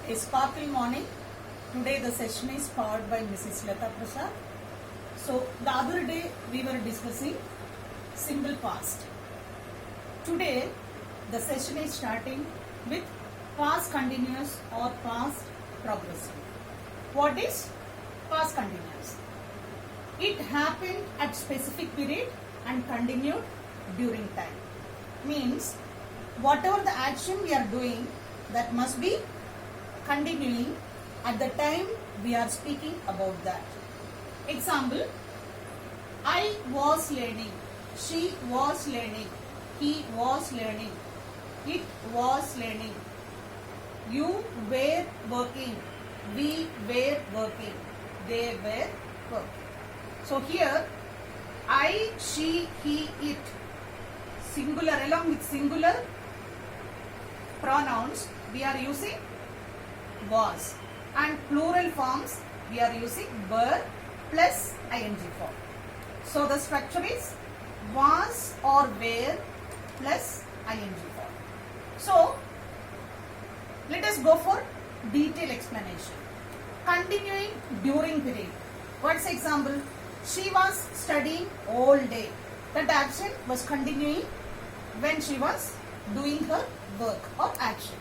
A sparkle morning. Today the session is powered by Mrs. Lata Prasad. So the other day we were discussing simple past. Today the session is starting with past continuous or past progressive. What is past continuous? It happened at specific period and continued during time. Means whatever the action we are doing, that must be continuing at the time we are speaking about that. Example, I was learning, she was learning, he was learning, it was learning, you were working, we were working, they were working. So here I, she, he, it, singular, along with singular pronouns we are using was, and plural forms we are using were plus ing form. So the structure is was or were plus ing form. So let us go for detailed explanation. Continuing during period. What's example? She was studying all day. That action was continuing when she was doing her work or action.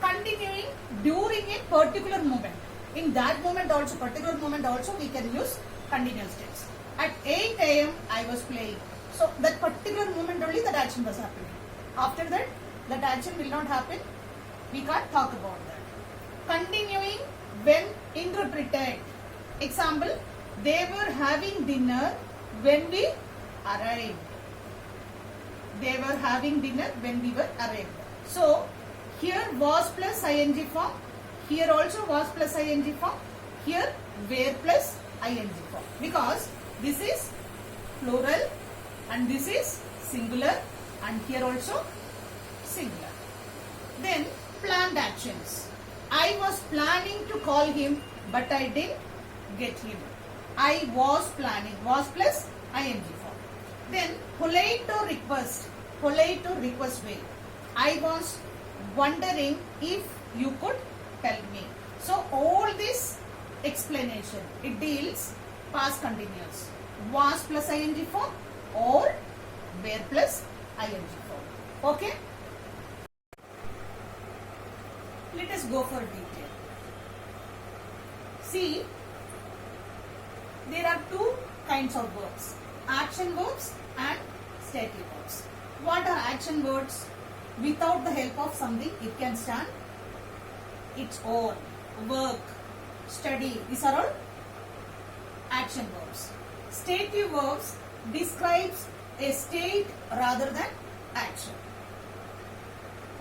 Continuing during a particular moment. In that moment also, particular moment also, we can use continuous tense. At 8 a.m. I was playing. So that particular moment only that action was happening. After that, that action will not happen. We can't talk about that. Continuing when interpreted. Example, they were having dinner when we arrived. They were having dinner when we were arrived. So here was plus ing form, here also was plus ing form, here were plus ing form, because this is plural and this is singular and here also singular. Then planned actions. I was planning to call him but I didn't get him. I was planning, was plus ing form. Then polite to request way. I was wondering if you could tell me. So all this explanation, it deals past continuous. Was plus ing form or were plus ing form. Okay? Let us go for detail. See, there are two kinds of verbs. Action verbs and stative verbs. What are action words? Without the help of something, it can stand its own. Work, study, these are all action verbs. Stative verbs describes a state rather than action.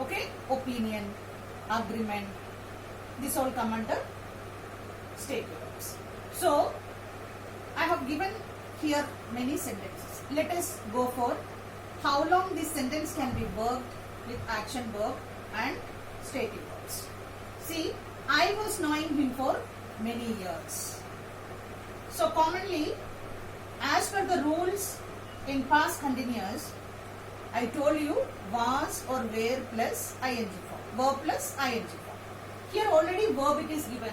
Okay? Opinion, agreement, this all come under stative verbs. So, I have given here many sentences. Let us go for how long this sentence can be worked with action verb and stative verbs. See, I was knowing him for many years. So commonly, as per the rules in past continuous, I told you was or were plus ing form, verb plus ing form. Here already verb it is given,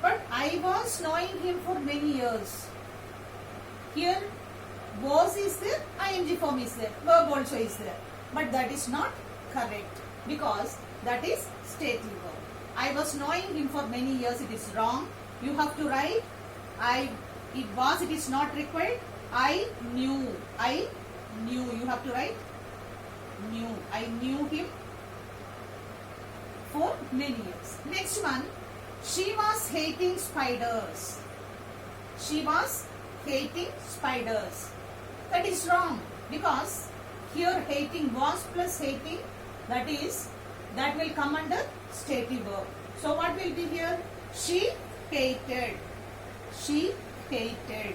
but I was knowing him for many years. Here was is there, ing form is there, verb also is there, but that is not correct because that is stative verb. I was knowing him for many years, it is wrong. You have to write it was, it is not required. I knew, you have to write knew. I knew him for many years. Next one, she was hating spiders. She was hating spiders. That is wrong because here hating was plus hating, that will come under stative verb. So what will be here? She hated. She hated.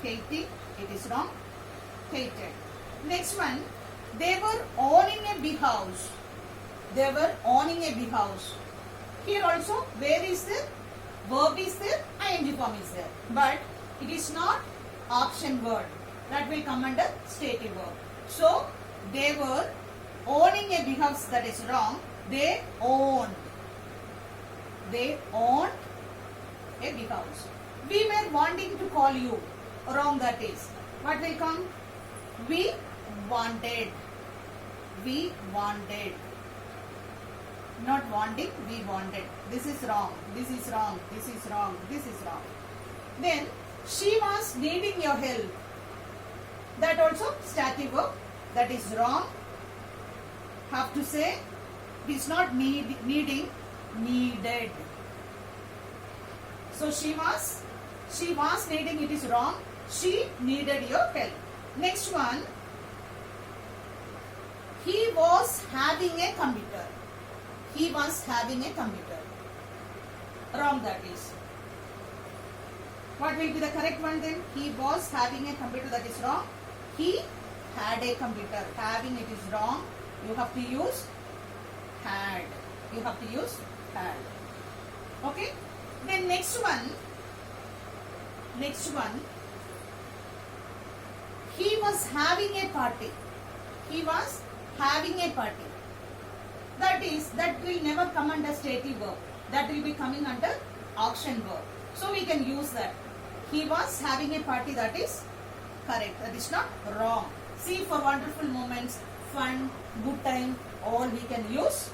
Hating, it is wrong. Hated. Next one, they were owning a big house. They were owning a big house. Here also, where is there? Verb is there, ing form is there. But it is not option word. That will come under stative verb. So, they were owning a big house, that is wrong. They owned. They owned a big house. We were wanting to call you. Wrong, that is. What will come? We wanted. We wanted. Not wanting, we wanted. This is wrong. This is wrong. This is wrong. This is wrong. Then she was needing your help. That also stative verb. That is wrong. Have to say it is not needing, needed. So she was needing, it is wrong. She needed your help. Next one. He was having a computer. He was having a computer. Wrong, that is. What will be the correct one then? He was having a computer, that is wrong. He had a computer. Having, it is wrong. You have to use had. You have to use had. Okay. Then next one. He was having a party. He was having a party. That will never come under stative verb. That will be coming under action verb. So we can use that. He was having a party, that is correct. That is not wrong. See, for wonderful moments, fun, good time, all we can use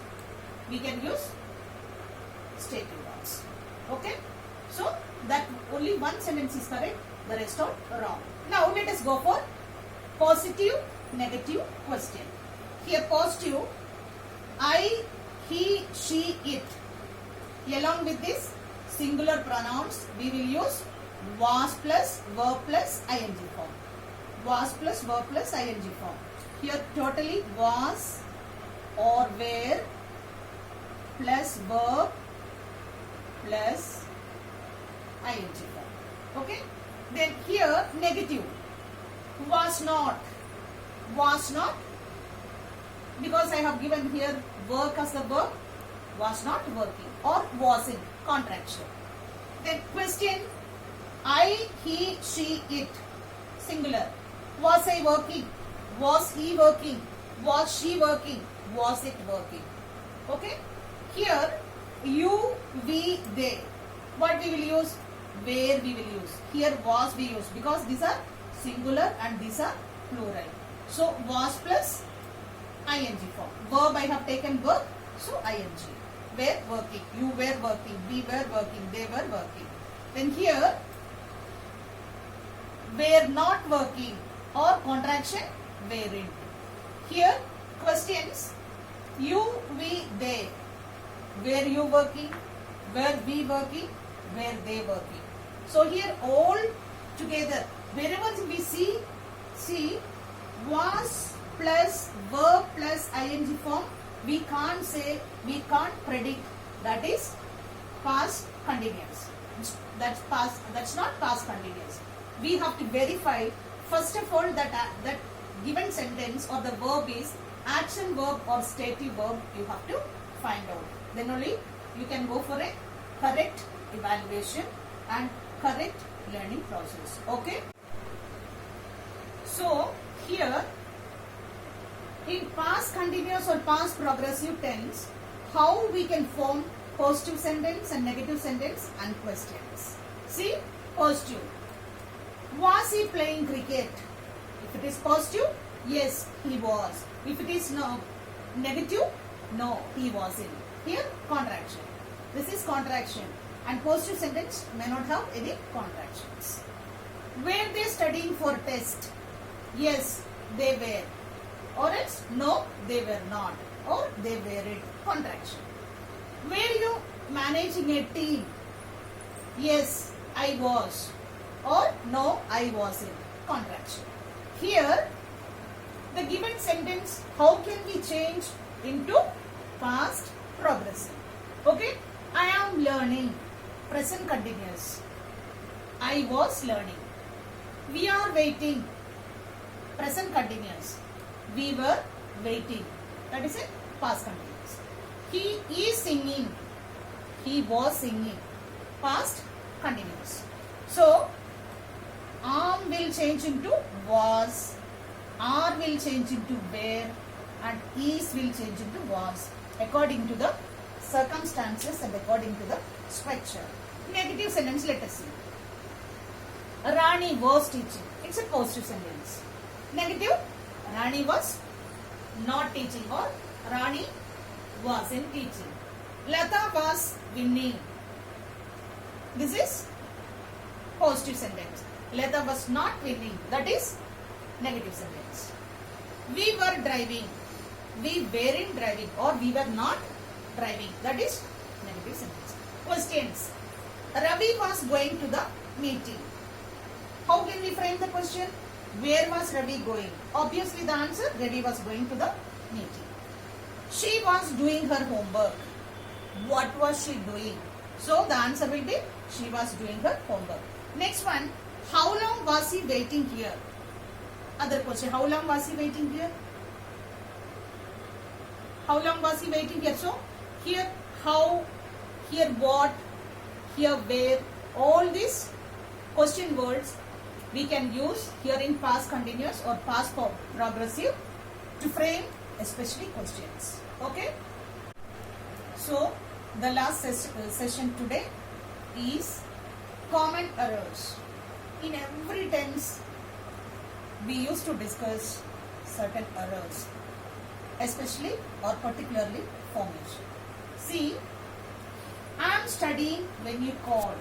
stative verbs. Okay? So that only one sentence is correct, the rest are wrong. Now let us go for positive, negative question. Here positive, I, he, she, it. Along with this singular pronouns, we will use was plus verb plus ing form. Was plus verb plus ing form. Here totally was or were plus verb plus ing form. Okay? Then here negative. Was not. Because I have given here work as the verb, was not working or wasn't, contraction. Then question, I, he, she, it, singular. Was I working? Was he working? Was she working? Was it working? Okay. Here, you, we, they. What we will use? Where we will use. Here was we use because these are singular and these are plural. So was plus ing form. Verb I have taken verb, so ing. Were working, you were working, we were working, they were working. Then here, were not working or contraction, weren't. Here, questions, you, we, they. Were you working? Were we working? Were they working? So here all together, wherever we see was plus verb plus ing form, we can't say, we can't predict that is past continuous. That's not past continuous. We have to verify first of all that given sentence or the verb is action verb or stative verb. You have to find out. Then only you can go for a correct evaluation and correct learning process. Okay. So here in past continuous or past progressive tense, how we can form positive sentence and negative sentence and questions. See, positive. Was he playing cricket? If it is positive, yes, he was. If it is no negative, no, he wasn't. Here, contraction. This is contraction. And positive sentence may not have any contractions. Were they studying for test? Yes, they were. Or else, no, they were not. Or they weren't. Contraction. Were you managing a team? Yes, I was. Or no, I wasn't. Contraction. Here, the given sentence, how can we change into past progressive? Okay, I am learning. Present continuous. I was learning. We are waiting. Present continuous. We were waiting. That is it. Past continuous. He is singing. He was singing. Past continuous. So, am will change into was. Are will change into were. And is will change into was. According to the circumstances and according to the structure. Negative sentence, let us see. Rani was teaching. It's a positive sentence. Negative, Rani was not teaching or Rani wasn't teaching. Lata was winning. This is positive sentence. Lata was not winning. That is negative sentence. We were driving. We weren't driving or we were not driving. That is negative sentence. Questions. Ravi was going to the meeting. How can we frame the question? Where was Ravi going? Obviously the answer, Ravi was going to the meeting. She was doing her homework. What was she doing? So the answer will be, she was doing her homework. Next one, how long was he waiting here? Other question, how long was he waiting here? How long was he waiting here? So here how, here what, here where, all these question words we can use here in past continuous or past progressive to frame especially questions. Okay. So the last session today is common errors. In every tense we used to discuss certain errors, especially or particularly formation. See, I am studying when you call.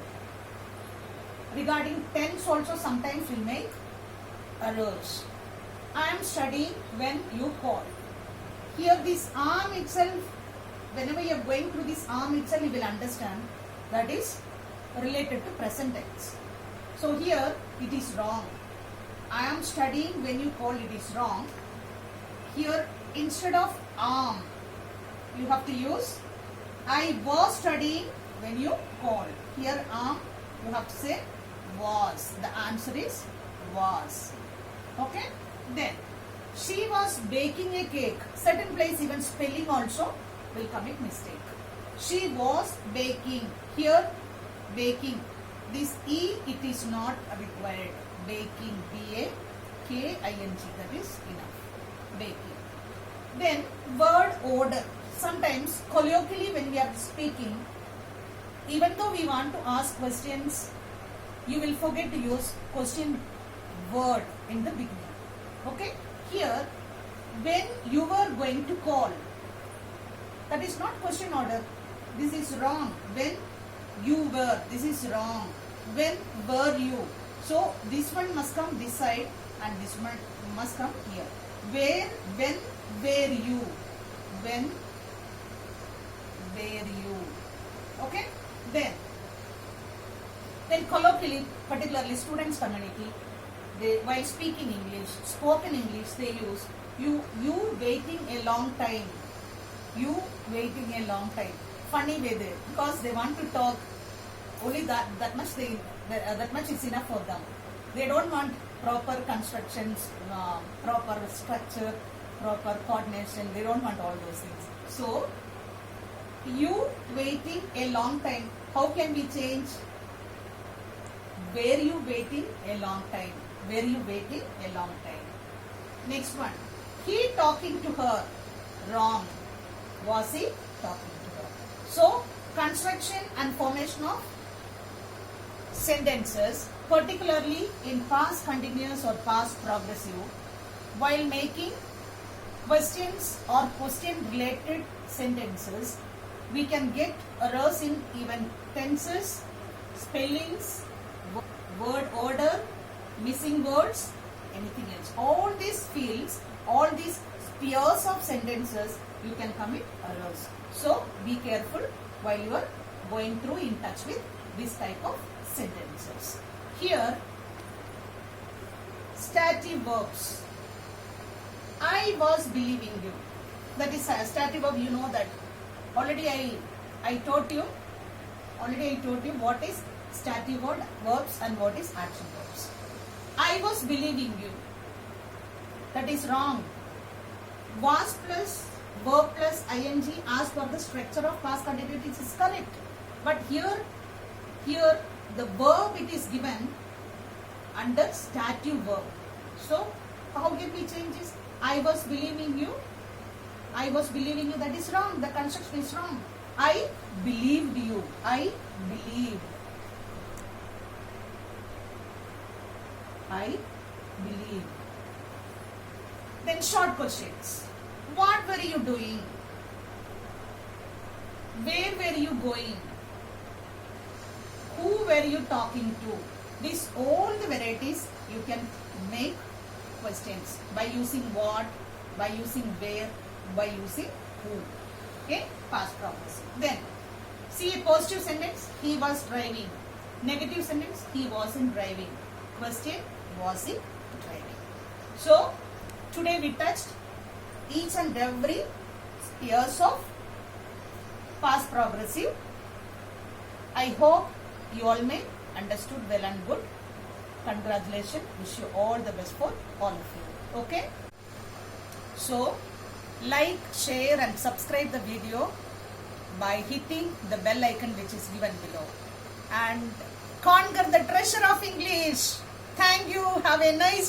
Regarding tense also sometimes we make errors. I am studying when you call. Here this arm itself, whenever you are going through this arm itself, you will understand that is related to present tense. So here it is wrong. I am studying when you call, it is wrong. Here instead of arm, you have to use I was studying when you called. Here arm, you have to say was. The answer is was. Okay. Then she was baking a cake. Certain place even spelling also will commit mistake. She was baking. Here baking. This E it is not required. Baking. B-A-K-I-N-G. That is enough. Baking. Then word order. Sometimes colloquially when we are speaking, even though we want to ask questions, you will forget to use question word in the beginning. Okay. Here, when you were going to call, that is not question order. This is wrong. When you were, this is wrong. When were you? So this one must come this side and this one must come here. Where, when, were you? When were you? Okay. Then colloquially, particularly students community, they while speaking English, spoken English, they use you waiting a long time. You waiting a long time. Funny way there, because they want to talk only that much that much is enough for them. They don't want proper constructions, proper structure, proper coordination. They don't want all those things. So you waiting a long time. How can we change? Were you waiting a long time? Were you waiting a long time? Next one. He talking to her. Wrong. Was he talking to her? So, construction and formation of sentences, particularly in past continuous or past progressive, while making questions or question related sentences, we can get errors in even tenses, spellings, word order, missing words, anything else. All these fields, all these spheres of sentences, you can commit errors. So be careful while you are going through in touch with this type of sentences. Here, stative verbs. I was believing you. That is a stative verb. You know that. Already I taught you what is stative verbs and what is action verbs. I was believing you. That is wrong. Was plus verb plus ing as per the structure of past continuous is correct. But here the verb it is given under stative verb. So how can we change this? I was believing you. I was believing you. That is wrong. The construction is wrong. I believed you. I believed. I believed. Then short questions. What were you doing? Where were you going? Who were you talking to? These all the varieties you can make questions by using what, by using where, by using who. Okay, past progressive. Then see a positive sentence, he was driving. Negative sentence, he wasn't driving. Question, was he driving? So today we touched each and every years of past progressive. I hope you all may understood well and good. Congratulations. Wish you all the best for all of you. Okay. So like, share and subscribe the video by hitting the bell icon which is given below. And conquer the treasure of English. Thank you. Have a nice